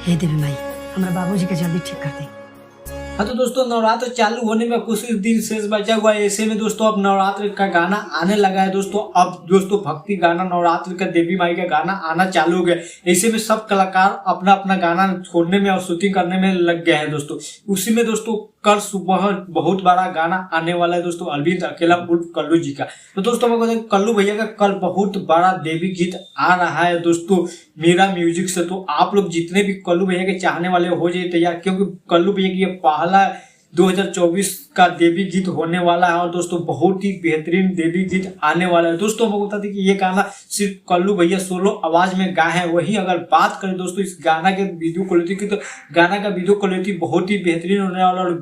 हे देवी माई, हमारे बाबूजी के जल्दी ठीक कर दे। हाँ तो दोस्तों, नवरात्र चालू होने में कुछ ही दिन शेष बचा हुआ है। ऐसे में दोस्तों अब नवरात्र का गाना आने लगा है दोस्तों। अब दोस्तों भक्ति गाना, नवरात्र का देवी माई का गाना आना चालू हो गया। ऐसे में सब कलाकार अपना अपना गाना छोड़ने में और शूटिंग करने में लग गए हैं दोस्तों। उसी में दोस्तों कल सुबह बहुत बड़ा गाना आने वाला है दोस्तों, अरविंद अकेला उर्फ कल्लू जी का। तो दोस्तों मैं बताऊं, कल्लू भैया का कल बहुत बड़ा देवी गीत आ रहा है दोस्तों मेरा म्यूजिक से। तो आप लोग जितने भी कल्लू भैया के चाहने वाले हो जाइए तैयार, क्योंकि कल्लू भैया की ये पहला 2024 का देवी गीत होने वाला है और दोस्तों बहुत ही बेहतरीन देवी गीत आने वाला है दोस्तों। हमको बता दें कि ये गाना सिर्फ कल्लू भैया सोलो आवाज में गाए हैं। वही अगर बात करें दोस्तों इस गाना के वीडियो क्वालिटी की, तो गाना का वीडियो क्वालिटी बहुत ही बेहतरीन होने वाला और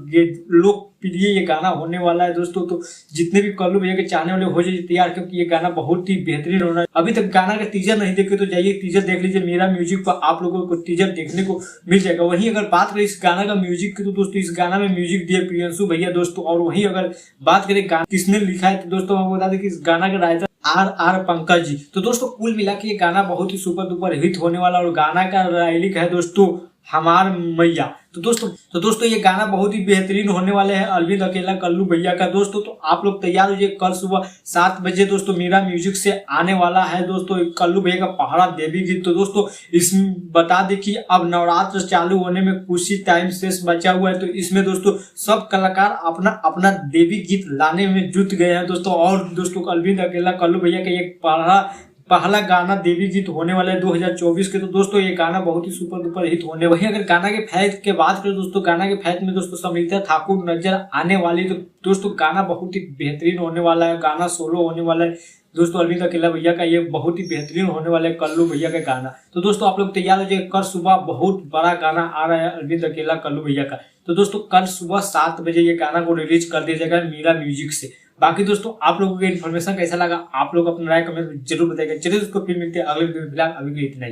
लोग प्रिय ये गाना होने वाला है दोस्तों। तो जितने भी कल्लू भैया के चाहने वाले हो जाइए तैयार, क्योंकि ये गाना बहुत ही बेहतरीन होना है। अभी तक गाना का टीजर नहीं देखे तो जाइए टीजर देख लीजिए, मेरा म्यूजिक पर आप लोगों को टीजर देखने को मिल जाएगा। वहीं अगर बात करें इस गाना का म्यूजिक की, तो दोस्तों इस गाना में म्यूजिक दिए प्रियंशु भैया दोस्तों। और वहीं अगर बात करें गाना किसने लिखा है, तो दोस्तों मैं बता दें कि इस गाना का राइटर आर पंकज जी। तो दोस्तों कुल मिला के ये गाना बहुत ही सुपर डुपर हिट होने वाला और गाना का लिरिक है दोस्तों हमार मैया। तो दोस्तों ये गाना बहुत ही बेहतरीन होने वाले हैं अरविंद अकेला कल्लू भैया का दोस्तों। तो आप लोग तैयार हो जाइए, कल सुबह 7 बजे दोस्तों मेरा म्यूजिक से आने वाला है दोस्तों कल्लू भैया का पहला देवी गीत। तो दोस्तों इसमें बता दें कि अब नवरात्र चालू होने में कुछ ही टाइम शेष बचा हुआ है। तो इसमें दोस्तों सब कलाकार अपना अपना देवी गीत लाने में जुट गए हैं दोस्तों। और दोस्तों अरविंद अकेला कल्लू भैया का ये पहला गाना देवी गीत होने वाला है 2024 के। तो दोस्तों ये गाना बहुत ही सुपर डुपर हिट होने वाला है। अगर गाना के फैक्ट के बात करें दोस्तों, गाना के फैक्ट में दोस्तों समिता ठाकुर नजर आने वाली। तो दोस्तों गाना बहुत ही बेहतरीन होने वाला है, गाना सोलो होने वाला है दोस्तों अरविंद अकेला भैया का। ये बहुत ही बेहतरीन होने वाला है कल्लू भैया का गाना। तो दोस्तों आप लोग तैयार हो जाइए, कल सुबह बहुत बड़ा गाना आ रहा है अरविंद अकेला कल्लू भैया का। तो दोस्तों कल सुबह 7 बजे ये गाना को रिलीज कर दिया जाएगा मेरा म्यूजिक से। बाकी दोस्तों आप लोगों को इन्फॉर्मेशन कैसा लगा, आप लोग अपना राय कमेंट में जरूर बताइएगा। चलिए दोस्तों फिर मिलते हैं अगले वीडियो में। फिलहाल अभी के लिए इतना ही।